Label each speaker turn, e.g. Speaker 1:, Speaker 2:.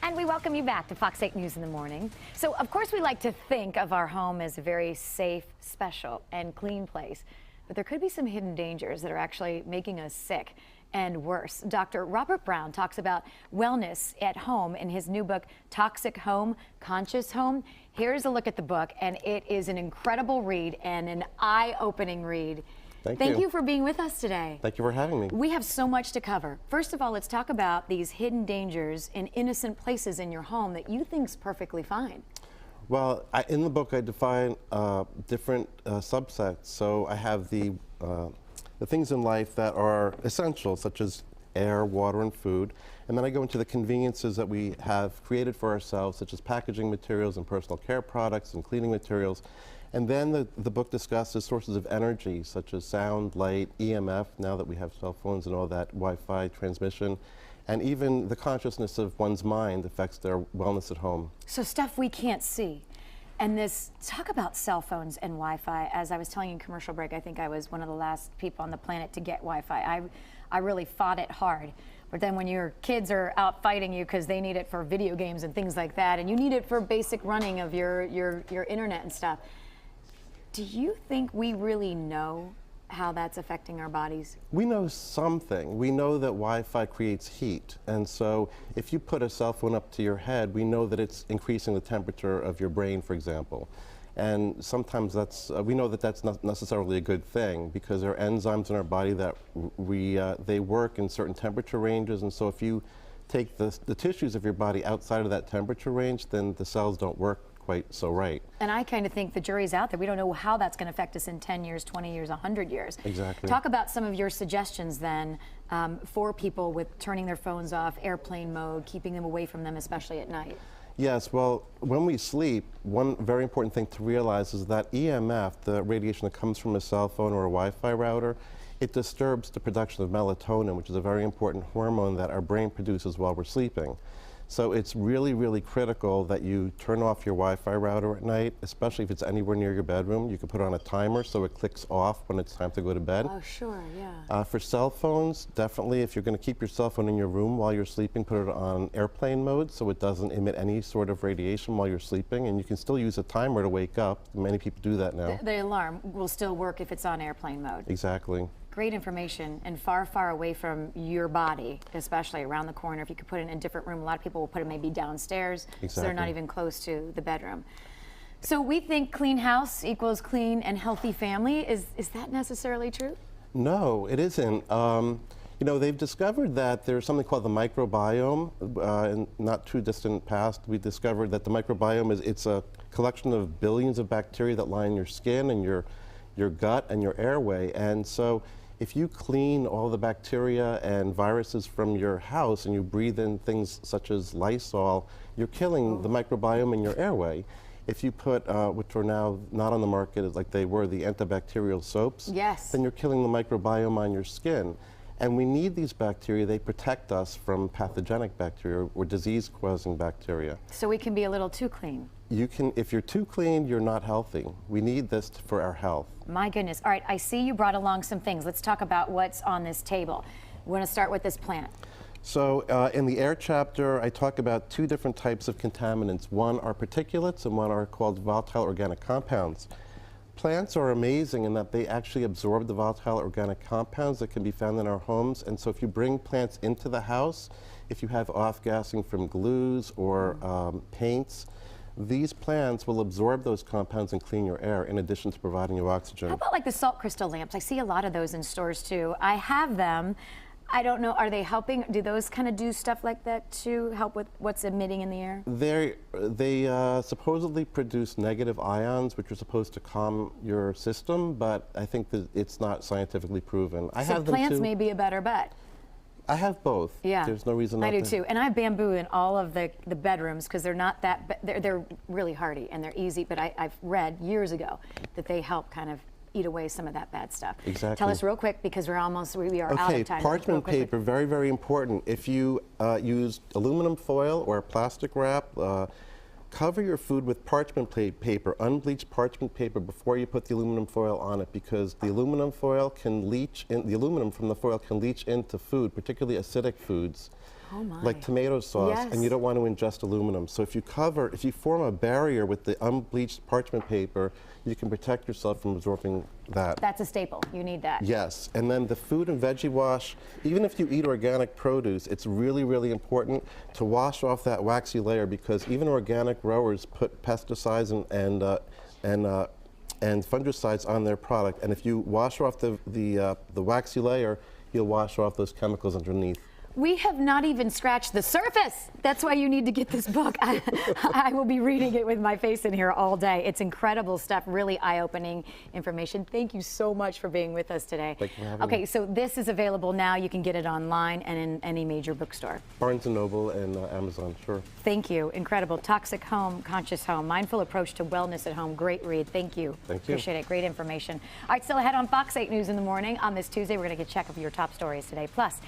Speaker 1: And we welcome you back to Fox 8 News in the Morning. So, of course, we like to think of our home as a very safe, special, and clean place. But there could be some hidden dangers that are actually making us sick and worse. Dr. Robert Brown talks about wellness at home in his new book, Toxic Home, Conscious Home. Here's a look at the book, and it is an incredible read and an eye-opening read. Thank you for being with us today.
Speaker 2: Thank you for having me.
Speaker 1: We have so much to cover. First of all, let's talk about these hidden dangers in innocent places in your home that you think's perfectly fine.
Speaker 2: Well, in the book I define different subsets. So I have the things in life that are essential, such as air, water, and food. And then I go into the conveniences that we have created for ourselves, such as packaging materials and personal care products and cleaning materials. And then the book discusses sources of energy, such as sound, light, EMF, now that we have cell phones and all that, Wi-Fi transmission, and even the consciousness of one's mind affects their wellness at home.
Speaker 1: So stuff we can't see. And talk about cell phones and Wi-Fi. As I was telling you in commercial break, I think I was one of the last people on the planet to get Wi-Fi. I really fought it hard. But then when your kids are out fighting you because they need it for video games and things like that, and you need it for basic running of your internet and stuff, do you think we really know how that's affecting our bodies?
Speaker 2: We know something. We know that Wi-Fi creates heat. And so if you put a cell phone up to your head, we know that it's increasing the temperature of your brain, for example. And sometimes we know that that's not necessarily a good thing, because there are enzymes in our body that they work in certain temperature ranges. And so if you take the tissues of your body outside of that temperature range, then the cells don't work quite so right.
Speaker 1: And I kind of think the jury's out there. We don't know how that's going to affect us in 10 years, 20 years, 100 years.
Speaker 2: Exactly.
Speaker 1: Talk about some of your suggestions then for people with turning their phones off, airplane mode, keeping them away from them, especially at night.
Speaker 2: Yes, well, when we sleep, one very important thing to realize is that EMF, the radiation that comes from a cell phone or a Wi-Fi router, it disturbs the production of melatonin, which is a very important hormone that our brain produces while we're sleeping. So it's really, really critical that you turn off your Wi-Fi router at night, especially if it's anywhere near your bedroom. You can put it on a timer so it clicks off when it's time to go to bed.
Speaker 1: Oh, sure, yeah.
Speaker 2: For cell phones, definitely, if you're going to keep your cell phone in your room while you're sleeping, put it on airplane mode so it doesn't emit any sort of radiation while you're sleeping. And you can still use a timer to wake up. Many people do that now.
Speaker 1: The alarm will still work if it's on airplane mode.
Speaker 2: Exactly.
Speaker 1: Great information, and far, far away from your body, especially around the corner. If you could put it in a different room, a lot of people will put it maybe downstairs, so they're not even close to the bedroom. So we think clean house equals clean and healthy family. Is that necessarily true?
Speaker 2: No, it isn't. You know, they've discovered that there's something called the microbiome. In not too distant past, we discovered that the microbiome it's a collection of billions of bacteria that line your skin and your gut and your airway. And so if you clean all the bacteria and viruses from your house and you breathe in things such as Lysol, you're killing the microbiome in your airway. If you put, which are now not on the market like they were, the antibacterial soaps,
Speaker 1: yes,
Speaker 2: then you're killing the microbiome on your skin. And we need these bacteria. They protect us from pathogenic bacteria or disease-causing bacteria.
Speaker 1: So we can be a little too clean.
Speaker 2: You can, if you're too clean, you're not healthy. We need this for our health.
Speaker 1: My goodness. All right, I see you brought along some things. Let's talk about what's on this table. We want to start with this plant.
Speaker 2: So in the air chapter, I talk about two different types of contaminants. One are particulates and one are called volatile organic compounds. Plants are amazing in that they actually absorb the volatile organic compounds that can be found in our homes. And so if you bring plants into the house, if you have off-gassing from glues or paints, these plants will absorb those compounds and clean your air in addition to providing you oxygen.
Speaker 1: How about like the salt crystal lamps? I see a lot of those in stores too. I have them. I don't know, are they helping? Do those kind of do stuff like that to help with what's emitting in the air?
Speaker 2: They supposedly produce negative ions, which are supposed to calm your system, but I think that it's not scientifically proven. I have them
Speaker 1: plants
Speaker 2: too.
Speaker 1: May be a better bet.
Speaker 2: I have both.
Speaker 1: Yeah,
Speaker 2: there's no reason not
Speaker 1: I do
Speaker 2: to.
Speaker 1: too, and I have bamboo in all of the bedrooms because they're not that. They're really hardy and they're easy. But I've read years ago that they help kind of eat away some of that bad stuff.
Speaker 2: Exactly.
Speaker 1: Tell us real quick because we are out of time.
Speaker 2: Parchment paper, very, very important. If you use aluminum foil or plastic wrap, cover your food with parchment paper, unbleached parchment paper before you put the aluminum foil on it, because the aluminum foil can leach in, the aluminum from the foil can leach into food, particularly acidic foods.
Speaker 1: Oh my.
Speaker 2: like tomato sauce,
Speaker 1: Yes.
Speaker 2: and you don't want to ingest aluminum. So if you form a barrier with the unbleached parchment paper, you can protect yourself from absorbing that.
Speaker 1: That's a staple. You need that.
Speaker 2: Yes, and then the food and veggie wash, even if you eat organic produce, it's really, really important to wash off that waxy layer, because even organic growers put pesticides and fungicides on their product, and if you wash off the waxy layer, you'll wash off those chemicals underneath.
Speaker 1: We have not even scratched the surface. That's why you need to get this book. I will be reading it with my face in here all day. It's incredible stuff, really eye-opening information. Thank you so much for being with us today.
Speaker 2: Thank you for having me.
Speaker 1: Okay, so this is available now. You can get it online and in any major bookstore.
Speaker 2: Barnes & Noble and Amazon, sure.
Speaker 1: Thank you. Incredible. Toxic Home, Conscious Home, Mindful Approach to Wellness at Home. Great read. Thank you.
Speaker 2: Thank you.
Speaker 1: Appreciate it. Great information. All right, still ahead on Fox 8 News in the morning on this Tuesday. We're going to get a check of your top stories today. Plus,